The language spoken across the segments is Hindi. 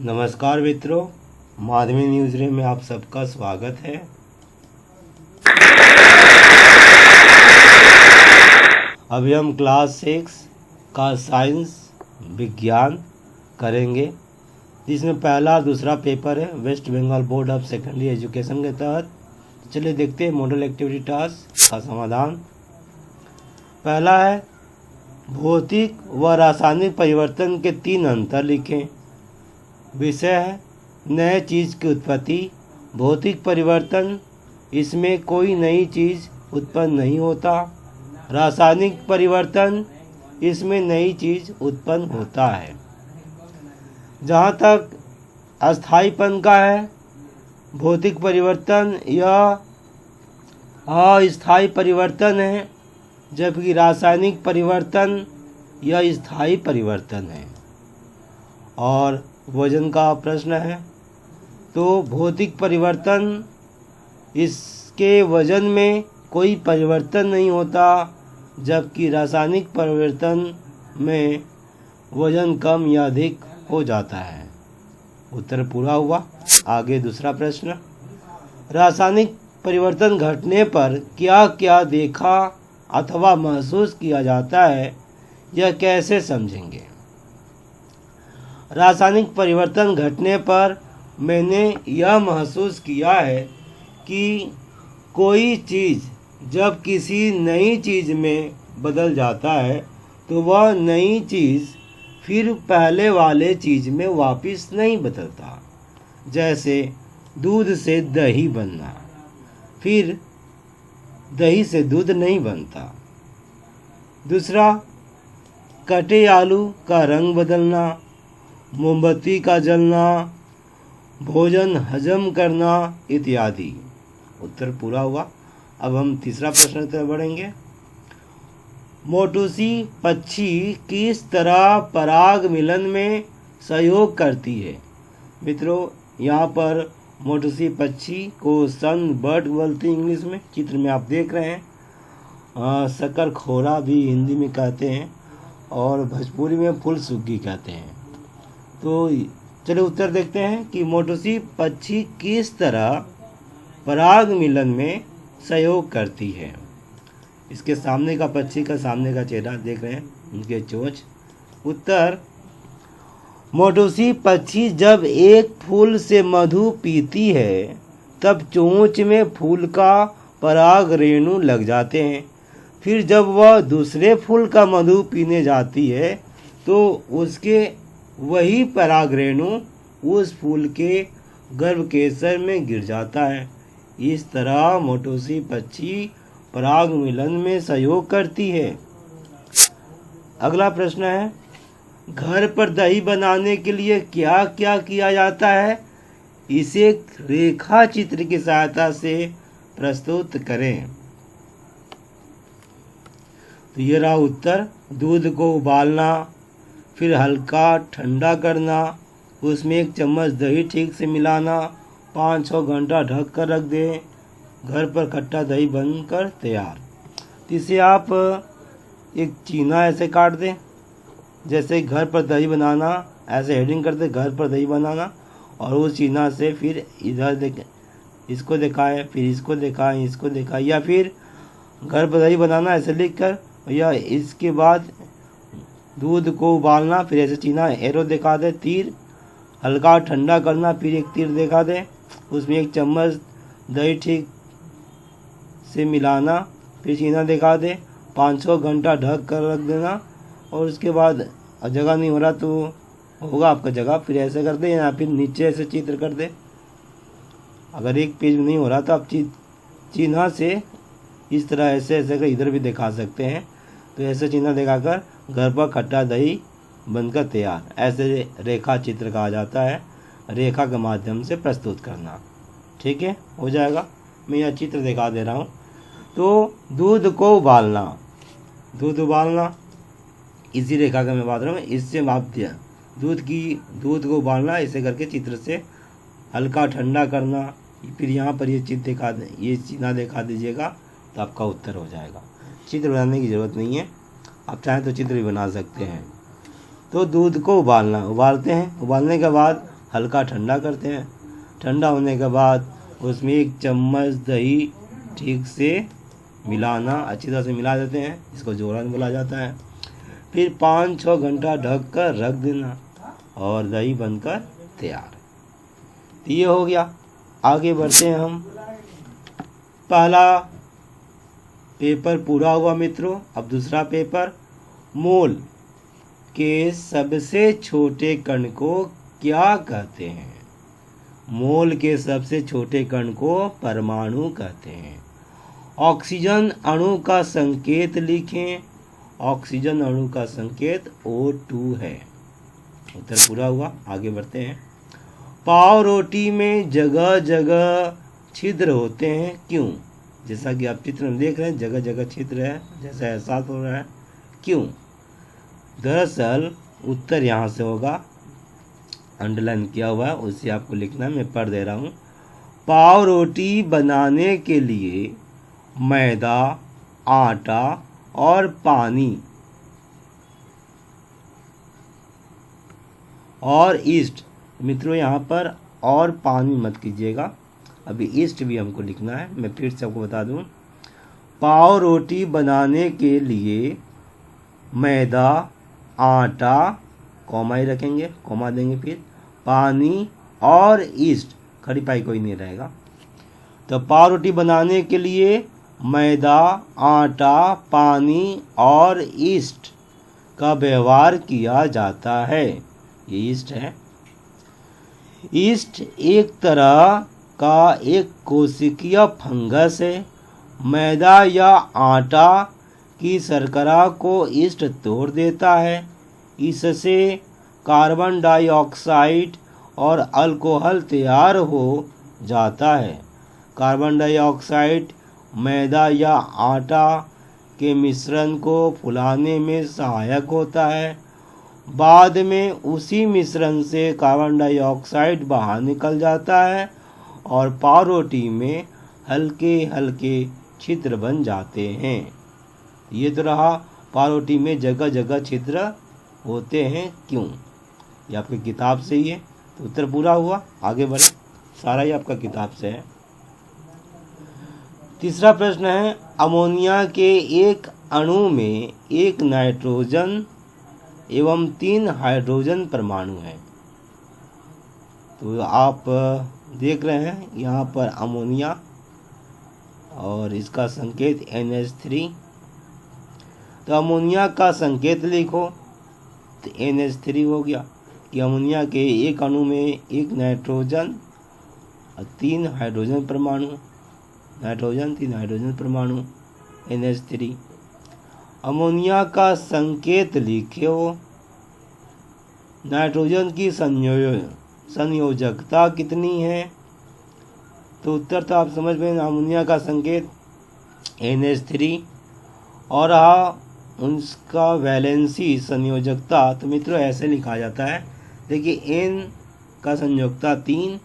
नमस्कार मित्रों, माधवी न्यूज़ में आप सबका स्वागत है। अभी हम क्लास 6 का साइंस विज्ञान करेंगे, जिसमें पहला और दूसरा पेपर है West Bengal Board of Secondary Education के तहत। चलिए देखते हैं मॉडल एक्टिविटी टास्क का समाधान। पहला है भौतिक व रासायनिक परिवर्तन के 3 अंतर लिखें। विषय है नए चीज़ की उत्पत्ति। भौतिक परिवर्तन, इसमें कोई नई चीज़ उत्पन्न नहीं होता। रासायनिक परिवर्तन, इसमें नई चीज़ उत्पन्न होता है। जहाँ तक अस्थायीपन का है, भौतिक परिवर्तन यह अस्थायी परिवर्तन है, जबकि रासायनिक परिवर्तन यह स्थायी परिवर्तन है। और वजन का प्रश्न है, तो भौतिक परिवर्तन, इसके वजन में कोई परिवर्तन नहीं होता, जबकि रासायनिक परिवर्तन में वजन कम या अधिक हो जाता है। उत्तर पूरा हुआ। आगे दूसरा प्रश्न, रासायनिक परिवर्तन घटने पर क्या क्या देखा अथवा महसूस किया जाता है, यह कैसे समझेंगे। रासायनिक परिवर्तन घटने पर मैंने यह महसूस किया है कि कोई चीज़ जब किसी नई चीज़ में बदल जाता है तो वह नई चीज़ फिर पहले वाले चीज़ में वापस नहीं बदलता। जैसे दूध से दही बनना, फिर दही से दूध नहीं बनता। दूसरा, कटे आलू का रंग बदलना, मोमबत्ती का जलना, भोजन हजम करना इत्यादि। उत्तर पूरा हुआ। अब हम तीसरा प्रश्न तरफ बढ़ेंगे। मोटूसी पक्षी किस तरह पराग मिलन में सहयोग करती है। मित्रों, यहाँ पर मोटूसी पक्षी को सन बर्ड बोलते हैं इंग्लिश में, चित्र में आप देख रहे हैं। शक्कर खोरा भी हिंदी में कहते हैं और भोजपुरी में फूल सुग्गी कहते हैं। तो चलिए उत्तर देखते हैं कि मोटूसी पक्षी किस तरह पराग मिलन में सहयोग करती है। इसके सामने का पक्षी का सामने का चेहरा देख रहे हैं, उनके चोंच। उत्तर, मोटूसी पक्षी जब एक फूल से मधु पीती है तब चोंच में फूल का पराग रेणु लग जाते हैं। फिर जब वह दूसरे फूल का मधु पीने जाती है तो उसके वही पराग रेणु उस फूल के गर्भकेशर में गिर जाता है। इस तरह मोटूसी पक्षी पराग मिलन में सहयोग करती है। अगला प्रश्न है, घर पर दही बनाने के लिए क्या क्या किया जाता है, इसे रेखा चित्र की सहायता से प्रस्तुत करें। तो ये रहा उत्तर। दूध को उबालना, फिर हल्का ठंडा करना, उसमें 1 चम्मच दही ठीक से मिलाना, 5-6 घंटा ढक कर रख दें। घर पर खट्टा दही बनकर तैयार। इसे आप एक चीना ऐसे काट दें, जैसे घर पर दही बनाना, ऐसे हेडिंग कर दे घर पर दही बनाना, और उस चीना से फिर इधर इसको दिखाएं, फिर इसको दिखाएं, इसको दिखाएं, या फिर घर पर दही बनाना ऐसे लिख कर, या इसके बाद दूध को उबालना, फिर ऐसे चीना एरो दिखा दे, तीर, हल्का ठंडा करना, फिर एक तीर दिखा दे, उसमें 1 चम्मच दही ठीक से मिलाना, फिर चीना दिखा दे, 5-6 घंटा ढक कर रख देना, और उसके बाद जगह नहीं हो रहा तो होगा आपका जगह, फिर ऐसे कर दे, या फिर नीचे ऐसे चित्र कर दे। अगर एक पेज में नहीं हो रहा तो आप चिन्ह से इस तरह ऐसे ऐसे कर इधर भी दिखा सकते हैं। तो ऐसे चिन्ह दिखाकर घर पर खट्टा दही बनकर तैयार, ऐसे रेखा चित्र कहा जाता है। रेखा के माध्यम से प्रस्तुत करना, ठीक है, हो जाएगा। मैं यह चित्र दिखा दे रहा हूँ। तो दूध को उबालना, दूध उबालना इसी रेखा का मैं बात रहा हूँ, इससे माप दिया। दूध को उबालना, ऐसे करके चित्र से हल्का ठंडा करना, फिर यहाँ पर ये चित्र दिखा दे, ये चिन्ह दिखा दीजिएगा तो आपका उत्तर हो जाएगा। चित्र बनाने की ज़रूरत नहीं है, आप चाहें तो चित्र भी बना सकते हैं। तो दूध को उबालना, उबालते हैं, उबालने के बाद हल्का ठंडा करते हैं। ठंडा होने के बाद उसमें 1 चम्मच दही ठीक से मिलाना, अच्छी तरह से मिला देते हैं, इसको जोरन बोला जाता है। फिर 5-6 घंटा ढक कर रख देना और दही बनकर तैयार। तो ये हो गया। आगे बढ़ते हैं हम। पहला पेपर पूरा हुआ मित्रों। अब दूसरा पेपर, मोल के सबसे छोटे कण को क्या कहते हैं? मोल के सबसे छोटे कण को परमाणु कहते हैं। ऑक्सीजन अणु का संकेत लिखें। ऑक्सीजन अणु का संकेत O2 है। उत्तर पूरा हुआ। आगे बढ़ते हैं। पाव रोटी में जगह जगह छिद्र होते हैं, क्यों? जैसा कि आप चित्र में देख रहे हैं, जगह जगह छिद्र है, जैसा एहसास हो रहा है, क्यों? दरअसल उत्तर यहाँ से होगा, अंडरलाइन किया हुआ है, उसे आपको लिखना है, मैं पढ़ दे रहा हूँ। पाव रोटी बनाने के लिए मैदा, आटा और पानी और ईस्ट, मित्रों यहाँ पर और पानी मत कीजिएगा, अभी ईस्ट भी हमको लिखना है। मैं फिर से आपको बता दूं, पाव रोटी बनाने के लिए मैदा, आटा, कॉमा ही रखेंगे, कॉमा देंगे, फिर पानी और ईस्ट, खड़ी पाई कोई नहीं रहेगा। तो पाव रोटी बनाने के लिए मैदा, आटा, पानी और ईस्ट का व्यवहार किया जाता है। ये ईस्ट है। ईस्ट एक तरह का एक कोशिकीय फंगस है। मैदा या आटा की शर्करा को ईस्ट तोड़ देता है। इससे कार्बन डाइऑक्साइड और अल्कोहल तैयार हो जाता है। कार्बन डाइऑक्साइड मैदा या आटा के मिश्रण को फुलाने में सहायक होता है। बाद में उसी मिश्रण से कार्बन डाइऑक्साइड बाहर निकल जाता है और पाव रोटी में हल्के हल्के छिद्र बन जाते हैं। ये तो रहा, पाव रोटी में जगह जगह छिद्र होते हैं, क्यों? ये आपकी किताब से ही है। तो उत्तर पूरा हुआ। आगे बढ़े, सारा ही आपका किताब से है। तीसरा प्रश्न है, अमोनिया के एक अणु में 1 नाइट्रोजन एवं 3 हाइड्रोजन परमाणु हैं। तो आप देख रहे हैं यहाँ पर अमोनिया और इसका संकेत NH3। तो अमोनिया का संकेत लिखो, तो NH3 हो गया कि अमोनिया के एक अणु में 1 नाइट्रोजन और 3 हाइड्रोजन परमाणु, नाइट्रोजन 3 हाइड्रोजन परमाणु, NH3। अमोनिया का संकेत लिखो। नाइट्रोजन की संयोजकता कितनी है? तो उत्तर तो आप समझ में, अमोनिया का संकेत NH3 और उसका वैलेंसी संयोजकता, तो मित्रों ऐसे लिखा जाता है। देखिए N का संयोजकता 3,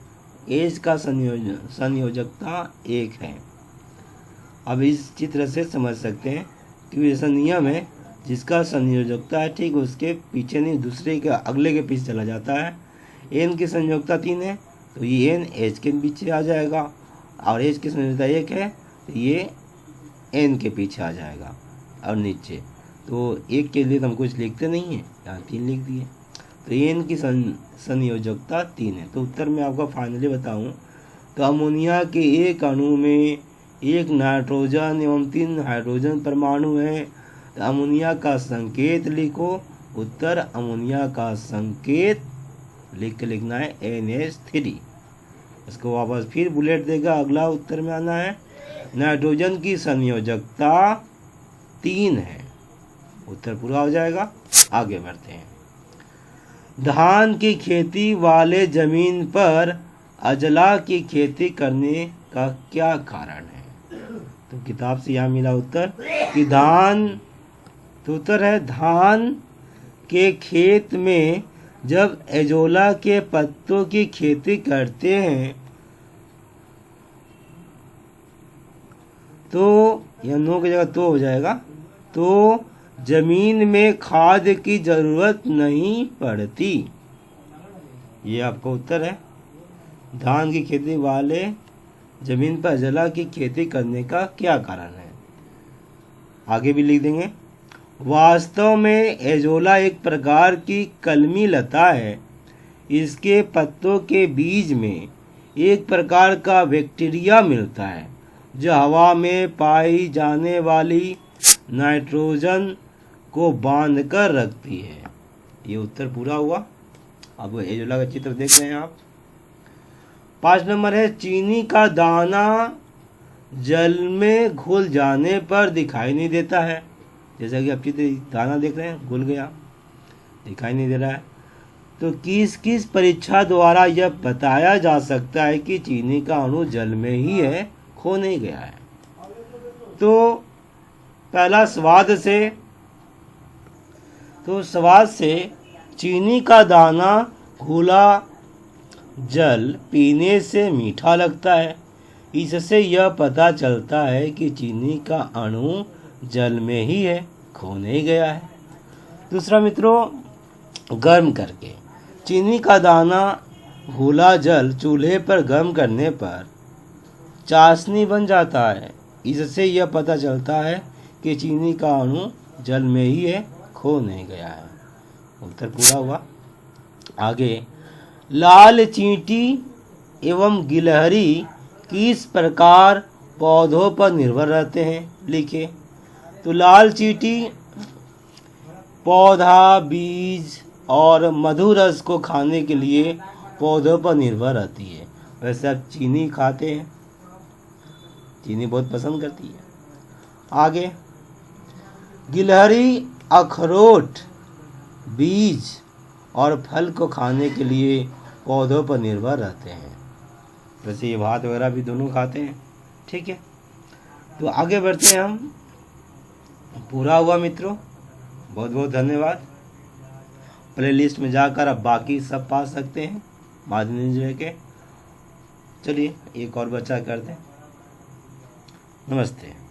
H का संयोजकता 1 है। अब इस चित्र से समझ सकते हैं कि ऐसा नियम है, जिसका संयोजकता है ठीक उसके पीछे नहीं, दूसरे के अगले के पीछे चला जाता है। N की संयोजकता 3 है तो ये N H के पीछे आ जाएगा, और H की संयोजकता 1 है तो ये N के पीछे आ जाएगा और नीचे। तो 1 के लिए तो हम कुछ लिखते नहीं हैं, यहाँ 3 लिख दिए। तो N की संयोजकता 3 है। तो उत्तर में आपका फाइनली बताऊं तो अमोनिया के एक अणु में 1 नाइट्रोजन एवं 3 हाइड्रोजन परमाणु हैं। तो अमोनिया का संकेत लिखो। उत्तर अमोनिया का संकेत लिखना है NH3। इसको वापस फिर बुलेट देगा, अगला उत्तर में आना है। नाइट्रोजन की संयोजकता 3 है। उत्तर पूरा हो जाएगा। आगे बढ़ते हैं। धान की खेती वाले जमीन पर अजला की खेती करने का क्या कारण है? तो किताब से यहाँ मिला उत्तर कि तो उत्तर है, धान के खेत में जब एजोला के पत्तों की खेती करते हैं तो यह नो की जगह तो हो जाएगा, तो जमीन में खाद की जरूरत नहीं पड़ती। ये आपका उत्तर है। धान की खेती वाले जमीन पर अजला की खेती करने का क्या कारण है? आगे भी लिख देंगे। वास्तव में एजोला एक प्रकार की कलमी लता है। इसके पत्तों के बीज में एक प्रकार का बैक्टीरिया मिलता है जो हवा में पाई जाने वाली नाइट्रोजन को बांध कर रखती है। ये उत्तर पूरा हुआ। अब एजोला का चित्र देख रहे हैं आप। 5 नंबर है, चीनी का दाना जल में घुल जाने पर दिखाई नहीं देता है। जैसा कि आप चित्र दाना देख रहे हैं, घुल गया, दिखाई नहीं दे रहा है। तो किस किस परीक्षा द्वारा यह बताया जा सकता है कि चीनी का अणु जल में ही है, खो नहीं गया है? तो पहला स्वाद से चीनी का दाना घुला जल पीने से मीठा लगता है। इससे यह पता चलता है कि चीनी का अणु जल में ही है, खो नहीं गया है। दूसरा मित्रों, गर्म करके चीनी का दाना घुला जल चूल्हे पर गर्म करने पर चाशनी बन जाता है। इससे यह पता चलता है कि चीनी का अणु जल में ही है, खो नहीं गया है। उत्तर पूरा हुआ। आगे, लाल चींटी एवं गिलहरी किस प्रकार पौधों पर निर्भर रहते हैं? लिखे। तो लाल चींटी पौधा, बीज और मधु रस को खाने के लिए पौधों पर निर्भर रहती है। वैसे आप चीनी खाते हैं, चीनी बहुत पसंद करती है। आगे, गिलहरी अखरोट, बीज और फल को खाने के लिए पौधों पर निर्भर रहते हैं। वैसे ये भात वगैरह भी दोनों खाते हैं। ठीक है, तो आगे बढ़ते हैं हम। पूरा हुआ मित्रों, बहुत बहुत धन्यवाद। प्लेलिस्ट में जाकर आप बाकी सब पा सकते हैं माध्यम के। चलिए एक और बच्चा करते हैं। नमस्ते।